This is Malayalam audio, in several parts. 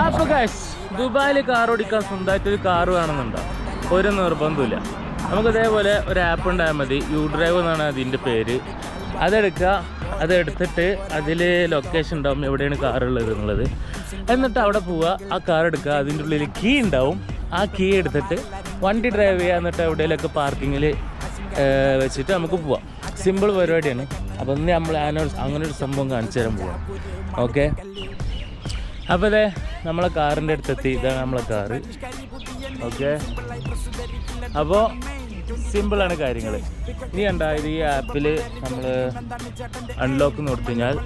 അപ്പോൾ ഗൈസ്, ദുബായിൽ കാർ ഓടിക്കാൻ സ്വന്തമായിട്ടൊരു കാർ വേണമെന്നുണ്ടോ? ഒരു നിർബന്ധമില്ല. നമുക്ക് ഇതേപോലെ ഒരു ആപ്പ് ഉണ്ടായാൽ മതി. യു ഡ്രൈവ് എന്നാണ് അതിൻ്റെ പേര്. അതെടുക്കുക, അതെടുത്തിട്ട് അതിൽ ലൊക്കേഷൻ ഉണ്ടാവും എവിടെയാണ് കാറുള്ളത് എന്നുള്ളത്. എന്നിട്ട് അവിടെ പോവുക, ആ കാർ എടുക്കുക, അതിൻ്റെ ഉള്ളിൽ കീ ഉണ്ടാവും. ആ കീ എടുത്തിട്ട് വണ്ടി ഡ്രൈവ് ചെയ്യുക. എന്നിട്ട് എവിടെയെങ്കിലൊക്കെ പാർക്കിങ്ങിൽ വെച്ചിട്ട് നമുക്ക് പോവാം. സിമ്പിൾ പരിപാടിയാണ്. അപ്പോൾ ഇന്ന് നമ്മൾ അങ്ങനെ ഒരു സംഭവം കാണിച്ചു തരാൻ പോവാം. ഓക്കെ, അപ്പോൾ ഇതേ നമ്മളെ കാറിൻ്റെ അടുത്തെത്തി. ഇതാണ് നമ്മളെ കാറ്. ഓക്കെ, അപ്പോൾ സിമ്പിളാണ് കാര്യങ്ങൾ. ഇനി ഉണ്ടായത് ഈ ആപ്പിൽ നമ്മൾ അൺലോക്ക് കൊടുത്തു കഴിഞ്ഞാൽ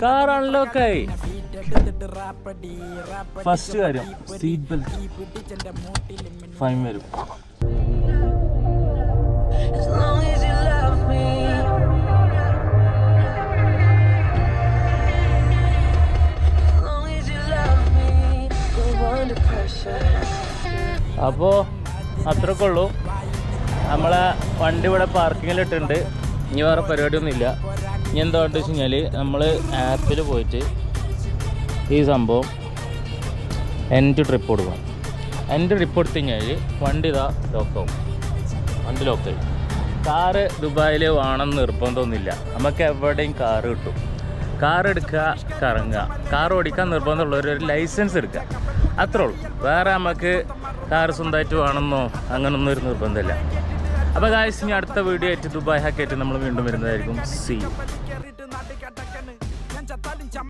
കാർ അൺലോക്കായി. ഫസ്റ്റ് കാര്യം, സീറ്റ് ബെൽറ്റ് ഫൈൻ വരും. അപ്പോൾ അത്രയൊക്കെ ഉള്ളൂ. നമ്മളെ വണ്ടി ഇവിടെ പാർക്കിങ്ങിലിട്ടുണ്ട്. ഇനി വേറെ പരിപാടിയൊന്നുമില്ല. ഇനി എന്താണെന്ന് വെച്ച് കഴിഞ്ഞാൽ നമ്മൾ ആപ്പിൽ പോയിട്ട് ഈ സംഭവം എൻ്റെ ട്രിപ്പ് കൊടുക്കണം. എൻ്റെ ട്രിപ്പ് കൊടുത്തു കഴിഞ്ഞാൽ വണ്ടി ഇതാ ലോക്കാവും. വണ്ടി ലോക്കായി. കാറ് ദുബായിൽ വേണമെന്ന് നിർബന്ധമൊന്നുമില്ല. നമുക്ക് എവിടെയും കാറ് കിട്ടും. കാർ എടുക്കുക, കറങ്ങുക. കാർ ഓടിക്കാൻ നിർബന്ധമുള്ളവർ ഒരു ലൈസൻസ് എടുക്കുക, അത്രേ ഉള്ളൂ. വേറെ നമുക്ക് കാർ സ്വന്തമായിട്ട് വേണമെന്നോ അങ്ങനൊന്നും ഒരു നിർബന്ധമില്ല. അപ്പോൾ ഗായ്സ്, ഇനി അടുത്ത വീഡിയോ ആയിട്ട് ദുബായ് ഹാക്കായിട്ട് നമ്മൾ വീണ്ടും വരുന്നതായിരിക്കും. See U.